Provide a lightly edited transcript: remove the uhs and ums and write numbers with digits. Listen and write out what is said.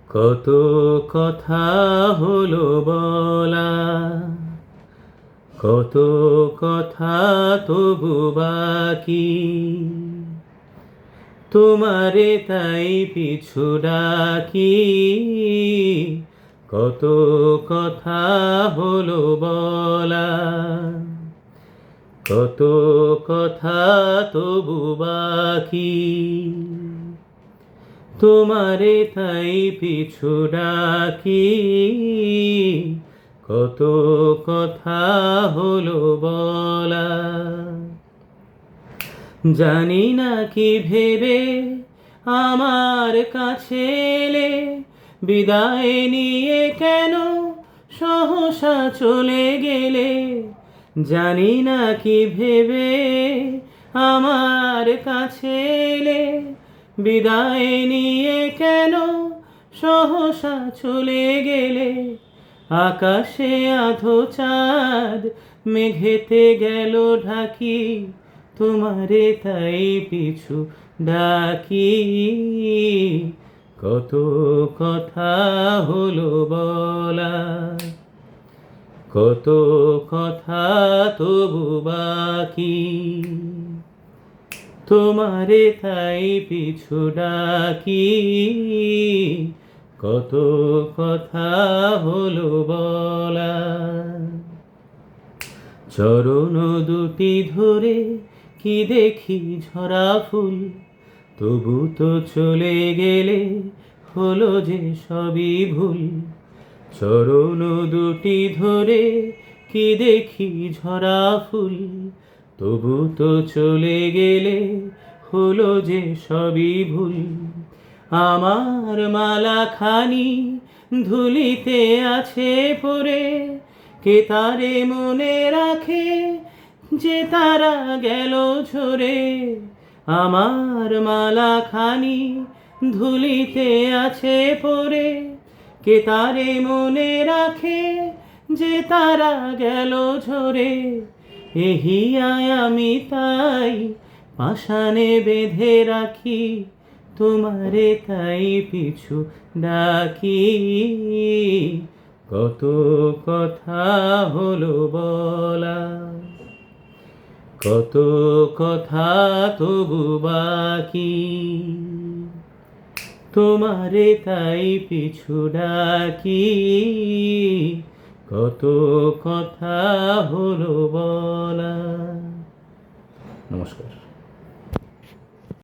কত কথা হলো বলা, কত কথা তবু বাকি। তোমারে তাই পিছু ডাকি, কত কথা হলো বলা, কত কথা তবু বাকি। তোমারে তাই পিছু ডাকি, কত কথা হলো বলা। জানি না কি ভেবে আমার কাছে এলে, বিদায় নিয়ে কেন সহসা চলে গেলে। জানি না কি ভেবে আমার কাছে এলে, বিদায় নিয়ে কেন সহসা চলে গেলে। আকাশে আধো চাঁদ মেঘেতে গেল ঢাকি, তোমারে তাই পিছু ডাকি। কত কথা হলো বলা, কত কথা তবু বাকি। তোমারে তাই পিছু ডাকি, কত কথা হলো বলা। চরণ দুটি ধরে কি দেখি ঝরা ফুল, তবু তো চলে গেলে হলো যে সবই ভুল। চরণ দুটি ধরে কি দেখি ঝরা ফুল, তবু তো চলে গেলে হলো যে সবই ভুল। আমার মালা খানি ধুলিতে আছে পড়ে, কে তারে মনে রাখে যে তারা গেল ঝরে। আমার মালা খানি ধুলিতে আছে পড়ে, কে তারে মনে রাখে যে তারা গেল ঝরে। এহিয়ায় আমি তাই পাষাণে বেঁধে রাখি, তোমারে তাই পিছু ডাকি। কত কথা হলো বলা, কত কথা তবু বাকি। তোমারে তাই পিছু ডাকি, কত কথা হলো বলা। নমস্কার।